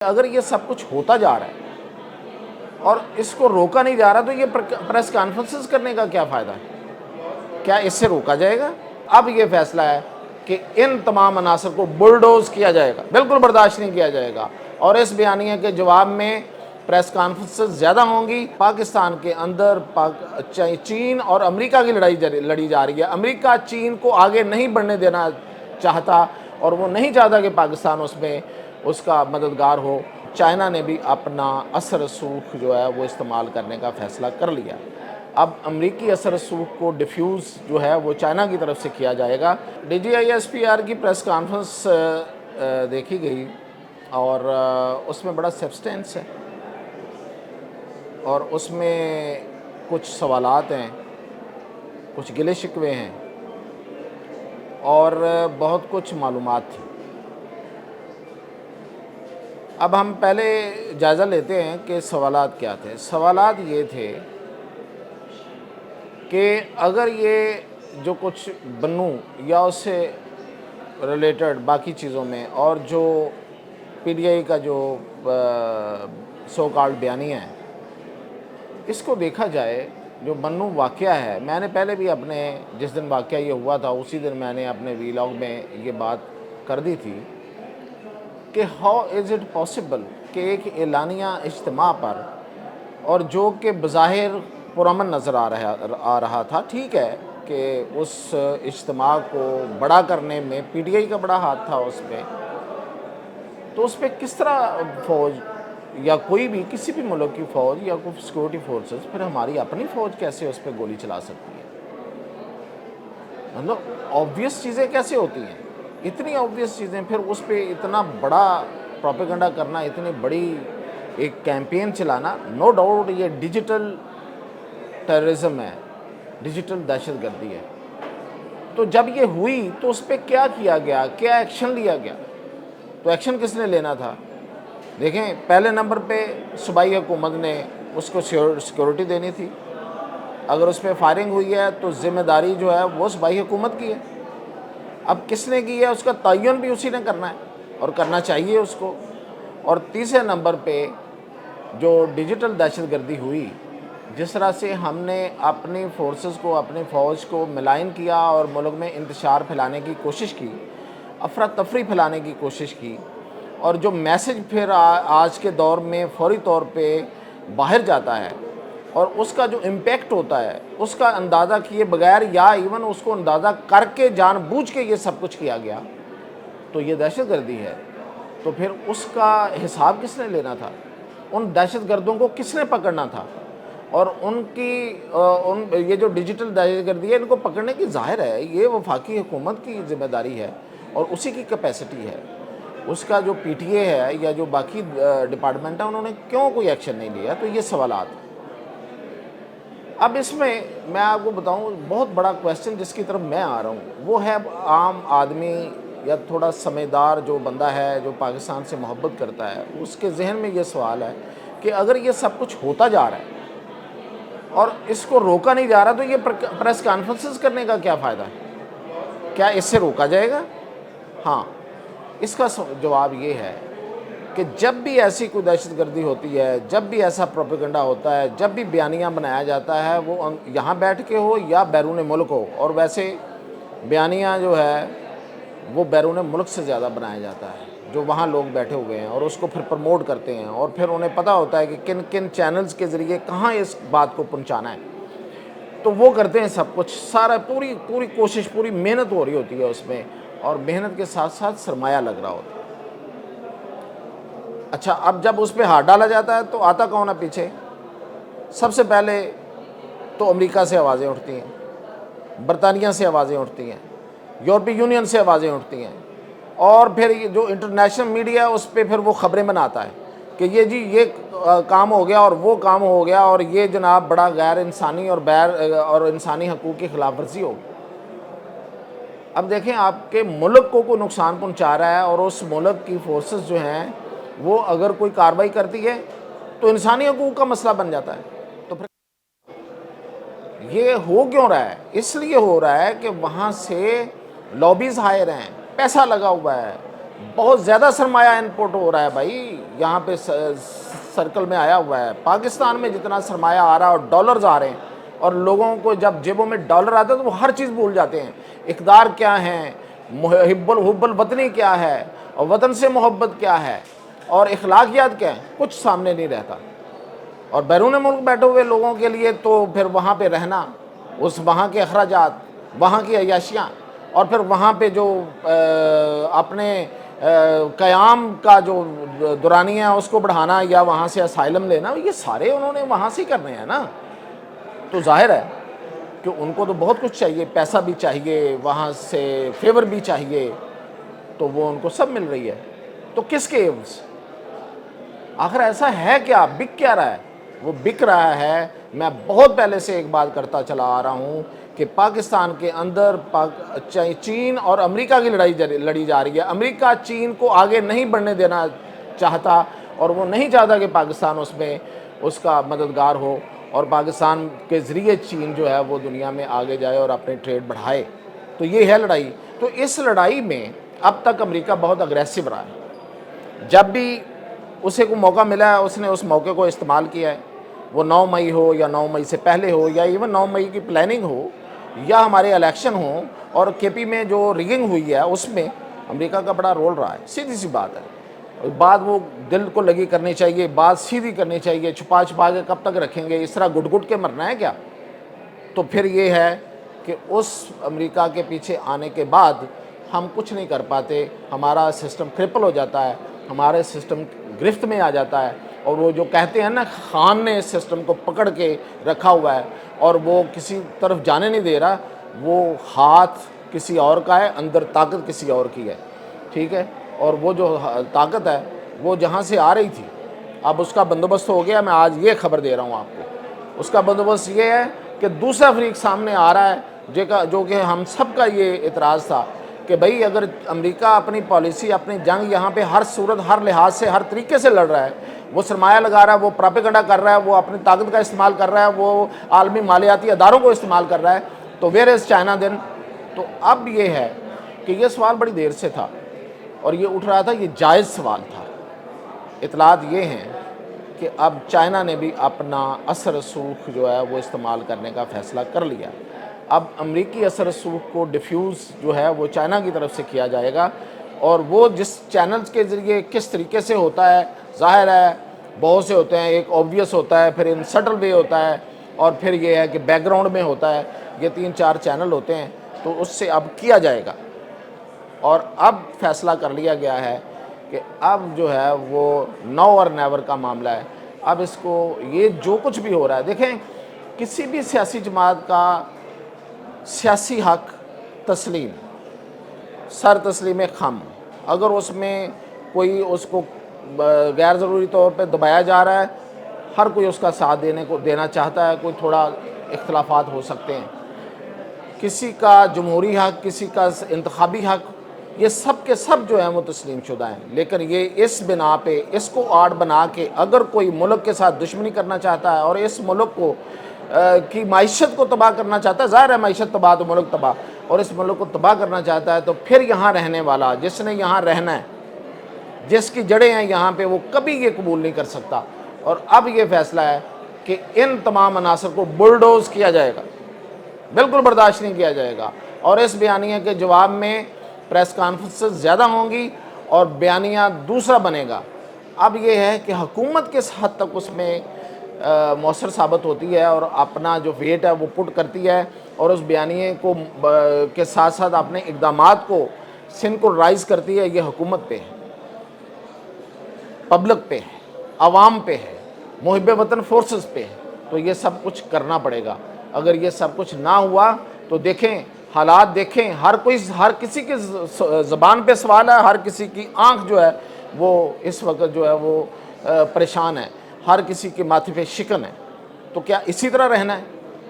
اگر یہ سب کچھ ہوتا جا رہا ہے اور اس کو روکا نہیں جا رہا تو یہ پریس کانفرنسز کرنے کا کیا فائدہ ہے؟ کیا اس سے روکا جائے گا؟ اب یہ فیصلہ ہے کہ ان تمام عناصر کو بلڈوز کیا جائے گا، بالکل برداشت نہیں کیا جائے گا، اور اس بیانیے کے جواب میں پریس کانفرنسز زیادہ ہوں گی۔ پاکستان کے اندر چین اور امریکہ کی لڑائی لڑی جا رہی ہے۔ امریکہ چین کو آگے نہیں بڑھنے دینا چاہتا اور وہ نہیں چاہتا کہ پاکستان اس کا مددگار ہو۔ چائنا نے بھی اپنا اثر رسوخ جو ہے وہ استعمال کرنے کا فیصلہ کر لیا۔ اب امریکی اثر رسوخ کو ڈیفیوز جو ہے وہ چائنا کی طرف سے کیا جائے گا۔ D G I S P R کی پریس کانفرنس دیکھی گئی اور اس میں بڑا سبسٹینس ہے اور اس میں کچھ سوالات ہیں، کچھ گلے شکوے ہیں اور بہت کچھ معلومات تھی۔ اب ہم پہلے جائزہ لیتے ہیں کہ سوالات کیا تھے۔ سوالات یہ تھے کہ اگر یہ جو کچھ بنو یا اس سے ریلیٹڈ باقی چیزوں میں اور جو پی ڈی آئی کا جو سو کالڈ بیانیہ ہے، اس کو دیکھا جائے، جو بنو واقعہ ہے، میں نے پہلے بھی اپنے جس دن واقعہ یہ ہوا تھا اسی دن میں نے اپنے ویلاگ میں یہ بات کر دی تھی کہ ہاؤ از اٹ پاسبل کہ ایک اعلانیہ اجتماع پر، اور جو کہ بظاہر پرامن نظر آ رہا تھا، ٹھیک ہے کہ اس اجتماع کو بڑا کرنے میں پی ٹی آئی کا بڑا ہاتھ تھا اس پہ، تو اس پہ کس طرح فوج یا کوئی بھی کسی بھی ملک کی فوج یا کوئی سیکورٹی فورسز، پھر ہماری اپنی فوج کیسے اس پہ گولی چلا سکتی ہے؟ مطلب آبویس چیزیں کیسے ہوتی ہیں؟ اتنی آبویس چیزیں، پھر اس پہ اتنا بڑا پروپیگنڈا کرنا، اتنی بڑی ایک کیمپین چلانا، نو ڈاؤٹ یہ ڈیجیٹل ٹیررزم ہے، ڈیجیٹل دہشت گردی ہے۔ تو جب یہ ہوئی تو اس پہ کیا کیا گیا، کیا ایکشن لیا گیا؟ تو ایکشن کس نے لینا تھا؟ دیکھیں، پہلے نمبر پہ صوبائی حکومت نے اس کو سیکورٹی دینی تھی۔ اگر اس پہ فائرنگ ہوئی ہے تو ذمہ داری جو ہے وہ صوبائی حکومت کی ہے۔ اب کس نے کی ہے اس کا تعین بھی اسی نے کرنا ہے اور کرنا چاہیے اس کو۔ اور تیسرے نمبر پہ جو ڈیجیٹل دہشت گردی ہوئی، جس طرح سے ہم نے اپنی فورسز کو، اپنی فوج کو ملائن کیا اور ملک میں انتشار پھیلانے کی کوشش کی، افراتفری پھیلانے کی کوشش کی، اور جو میسج پھر آج کے دور میں فوری طور پہ باہر جاتا ہے اور اس کا جو امپیکٹ ہوتا ہے اس کا اندازہ کیے بغیر یا ایون اس کو اندازہ کر کے جان بوجھ کے یہ سب کچھ کیا گیا، تو یہ دہشت گردی ہے۔ تو پھر اس کا حساب کس نے لینا تھا؟ ان دہشت گردوں کو کس نے پکڑنا تھا؟ اور ان کی یہ جو ڈیجیٹل دہشت گردی ہے، ان کو پکڑنے کی ظاہر ہے یہ وفاقی حکومت کی ذمہ داری ہے اور اسی کی کیپیسٹی ہے۔ اس کا جو پی ٹی اے ہے یا جو باقی ڈپارٹمنٹ ہے، انہوں نے کیوں کوئی ایکشن نہیں لیا؟ تو یہ سوالات۔ اب اس میں میں آپ کو بتاؤں، بہت بڑا کویسچن جس کی طرف میں آ رہا ہوں وہ ہے عام آدمی یا تھوڑا سمجھدار جو بندہ ہے جو پاکستان سے محبت کرتا ہے، اس کے ذہن میں یہ سوال ہے کہ اگر یہ سب کچھ ہوتا جا رہا ہے اور اس کو روکا نہیں جا رہا تو یہ پریس کانفرنسز کرنے کا کیا فائدہ ہے؟ کیا اس سے روکا جائے گا؟ ہاں، اس کا جواب یہ ہے کہ جب بھی ایسی کوئی دہشت گردی ہوتی ہے، جب بھی ایسا پروپیگنڈا ہوتا ہے، جب بھی بیانیہ بنایا جاتا ہے، وہ یہاں بیٹھ کے ہو یا بیرون ملک ہو، اور ویسے بیانیہ جو ہے وہ بیرون ملک سے زیادہ بنایا جاتا ہے، جو وہاں لوگ بیٹھے ہوئے ہیں اور اس کو پھر پروموٹ کرتے ہیں، اور پھر انہیں پتہ ہوتا ہے کہ کن کن چینلز کے ذریعے کہاں اس بات کو پہنچانا ہے، تو وہ کرتے ہیں سب کچھ، سارا پوری کوشش، پوری محنت ہو رہی ہوتی ہے اس میں، اور محنت کے ساتھ ساتھ سرمایہ لگ رہا ہوتا ہے۔ اچھا، اب جب اس پہ ہاتھ ڈالا جاتا ہے تو آتا کون ہے پیچھے؟ سب سے پہلے تو امریکہ سے آوازیں اٹھتی ہیں، برطانیہ سے آوازیں اٹھتی ہیں، یورپی یونین سے آوازیں اٹھتی ہیں، اور پھر جو انٹرنیشنل میڈیا ہے اس پہ پھر وہ خبریں بناتا ہے کہ یہ جی یہ کام ہو گیا اور وہ کام ہو گیا اور یہ جناب بڑا غیر انسانی اور انسانی حقوق کی خلاف ورزی ہوگی۔ اب دیکھیں، آپ کے ملک کو کوئی نقصان پہنچا رہا ہے اور اس ملک کی فورسز جو ہیں وہ اگر کوئی کارروائی کرتی ہے تو انسانی حقوق کا مسئلہ بن جاتا ہے۔ تو پھر یہ ہو کیوں رہا ہے؟ اس لیے ہو رہا ہے کہ وہاں سے لابیز ہائر ہیں، پیسہ لگا ہوا ہے، بہت زیادہ سرمایہ انپوٹ ہو رہا ہے بھائی، یہاں پہ سرکل میں آیا ہوا ہے۔ پاکستان میں جتنا سرمایہ آ رہا ہے اور ڈالرز آ رہے ہیں، اور لوگوں کو جب جیبوں میں ڈالر آتا ہے تو وہ ہر چیز بھول جاتے ہیں، اقدار کیا ہیں، حب الوطنی کیا ہے، اور وطن سے محبت کیا ہے، اور اخلاقیات کیا ہیں، کچھ سامنے نہیں رہتا۔ اور بیرون ملک بیٹھے ہوئے لوگوں کے لیے تو پھر وہاں پہ رہنا، اس وہاں کے اخراجات، وہاں کی عیاشیاں، اور پھر وہاں پہ جو اپنے قیام کا جو دورانیہ ہے اس کو بڑھانا، یا وہاں سے اسائلم لینا، یہ سارے انہوں نے وہاں سے کرنے ہیں نا۔ تو ظاہر ہے کہ ان کو تو بہت کچھ چاہیے، پیسہ بھی چاہیے، وہاں سے فیور بھی چاہیے، تو وہ ان کو سب مل رہی ہے۔ تو کس کے عوض؟ آخر ایسا ہے کیا، بک کیا رہا ہے؟ وہ بک رہا ہے، میں بہت پہلے سے ایک بات کرتا چلا آ رہا ہوں کہ پاکستان کے اندر چین اور امریکہ کی لڑائی لڑی جا رہی ہے۔ امریکہ چین کو آگے نہیں بڑھنے دینا چاہتا، اور وہ نہیں چاہتا کہ پاکستان اس میں اس کا مددگار ہو، اور پاکستان کے ذریعے چین جو ہے وہ دنیا میں آگے جائے اور اپنے ٹریڈ بڑھائے۔ تو یہ ہے لڑائی۔ تو اس لڑائی میں اب تک امریکہ بہت اگریسو رہا ہے۔ جب بھی اسے کو موقع ملا ہے، اس نے اس موقع کو استعمال کیا ہے، وہ 9 مئی ہو یا 9 مئی سے پہلے ہو، یا ایون 9 مئی کی پلاننگ ہو، یا ہمارے الیکشن ہوں، اور کے پی میں جو ریگنگ ہوئی ہے اس میں امریکہ کا بڑا رول رہا ہے۔ سیدھی سی بات ہے، بات وہ دل کو لگی کرنی چاہیے، بات سیدھی کرنی چاہیے۔ چھپا چھپا کے کب تک رکھیں گے؟ اس طرح گٹ گٹ کے مرنا ہے کیا؟ تو پھر یہ ہے کہ اس امریکہ کے پیچھے آنے کے بعد ہم کچھ نہیں کر پاتے، ہمارا سسٹم کرپل ہو جاتا ہے، ہمارے سسٹم گرفت میں آ جاتا ہے، اور وہ جو کہتے ہیں نا، خان نے اس سسٹم کو پکڑ کے رکھا ہوا ہے اور وہ کسی طرف جانے نہیں دے رہا، وہ ہاتھ کسی اور کا ہے، اندر طاقت کسی اور کی ہے، ٹھیک ہے؟ اور وہ جو طاقت ہے وہ جہاں سے آ رہی تھی، اب اس کا بندوبست ہو گیا۔ میں آج یہ خبر دے رہا ہوں آپ کو، اس کا بندوبست یہ ہے کہ دوسرا فریق سامنے آ رہا ہے، جو کہ ہم سب کا یہ اعتراض تھا کہ بھئی اگر امریکہ اپنی پالیسی، اپنی جنگ یہاں پہ ہر صورت، ہر لحاظ سے، ہر طریقے سے لڑ رہا ہے، وہ سرمایہ لگا رہا ہے، وہ پراپیگنڈا کر رہا ہے، وہ اپنی طاقت کا استعمال کر رہا ہے، وہ عالمی مالیاتی اداروں کو استعمال کر رہا ہے، تو ویئر از چائنا دین؟ تو اب یہ ہے کہ یہ سوال بڑی دیر سے تھا اور یہ اٹھ رہا تھا، یہ جائز سوال تھا۔ اطلاعات یہ ہیں کہ اب چائنا نے بھی اپنا اثر رسوخ جو ہے وہ استعمال کرنے کا فیصلہ کر لیا۔ اب امریکی اثر رسوخ کو ڈیفیوز جو ہے وہ چائنا کی طرف سے کیا جائے گا، اور وہ جس چینلز کے ذریعے کس طریقے سے ہوتا ہے، ظاہر ہے بہت سے ہوتے ہیں، ایک آبویس ہوتا ہے، پھر ان سٹل وے ہوتا ہے، اور پھر یہ ہے کہ بیک گراؤنڈ میں ہوتا ہے۔ یہ 3-4 چینل ہوتے ہیں، تو اس سے اب کیا جائے گا۔ اور اب فیصلہ کر لیا گیا ہے کہ اب جو ہے وہ نو اور نیور کا معاملہ ہے۔ اب اس کو یہ جو کچھ بھی ہو رہا ہے، دیکھیں کسی بھی سیاسی جماعت کا سیاسی حق تسلیم، سر تسلیم خم، اگر اس میں کوئی اس کو غیر ضروری طور پہ دبایا جا رہا ہے، ہر کوئی اس کا ساتھ دینا چاہتا ہے، کوئی تھوڑا اختلافات ہو سکتے ہیں، کسی کا جمہوری حق، کسی کا انتخابی حق، یہ سب کے سب جو ہیں وہ تسلیم شدہ ہیں، لیکن یہ اس بنا پہ، اس کو آڑ بنا کے اگر کوئی ملک کے ساتھ دشمنی کرنا چاہتا ہے اور اس ملک کو کی معیشت کو تباہ کرنا چاہتا ہے، ظاہر ہے معیشت تباہ تو ملک تباہ، اور اس ملک کو تباہ کرنا چاہتا ہے، تو پھر یہاں رہنے والا، جس نے یہاں رہنا ہے، جس کی جڑیں ہیں یہاں پہ، وہ کبھی یہ قبول نہیں کر سکتا۔ اور اب یہ فیصلہ ہے کہ ان تمام عناصر کو بلڈوز کیا جائے گا، بالکل برداشت نہیں کیا جائے گا، اور اس بیانیہ کے جواب میں پریس کانفرنسز زیادہ ہوں گی اور بیانیہ دوسرا بنے گا۔ اب یہ ہے کہ حکومت کس حد تک اس میں مؤثر ثابت ہوتی ہے اور اپنا جو ویٹ ہے وہ پٹ کرتی ہے، اور اس بیانیے کو کے ساتھ ساتھ اپنے اقدامات کو سنکرونائز کرتی ہے، یہ حکومت پہ ہے، پبلک پہ ہے، عوام پہ ہے، محب وطن فورسز پہ ہے۔ تو یہ سب کچھ کرنا پڑے گا۔ اگر یہ سب کچھ نہ ہوا تو دیکھیں حالات، دیکھیں ہر کسی کی زبان پہ سوال ہے، ہر کسی کی آنکھ جو ہے وہ اس وقت جو ہے وہ پریشان ہے، ہر کسی کے ماتھے پہ شکن ہے۔ تو کیا اسی طرح رہنا ہے؟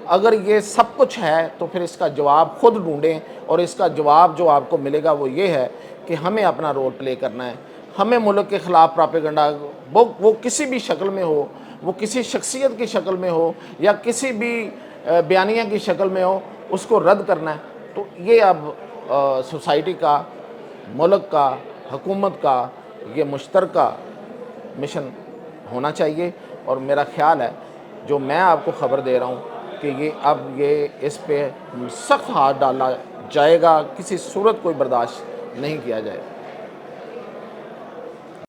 اگر یہ سب کچھ ہے تو پھر اس کا جواب خود ڈھونڈیں، اور اس کا جواب جو آپ کو ملے گا وہ یہ ہے کہ ہمیں اپنا رول پلے کرنا ہے، ہمیں ملک کے خلاف پراپیگنڈا، وہ کسی بھی شکل میں ہو، وہ کسی شخصیت کی شکل میں ہو یا کسی بھی بیانیہ کی شکل میں ہو، اس کو رد کرنا ہے۔ تو یہ اب سوسائٹی کا، ملک کا، حکومت کا یہ مشترکہ مشن ہونا چاہیے، اور میرا خیال ہے جو میں آپ کو خبر دے رہا ہوں کہ یہ اس پہ سخت ہاتھ ڈالا جائے گا، کسی صورت کوئی برداشت نہیں کیا جائے گا۔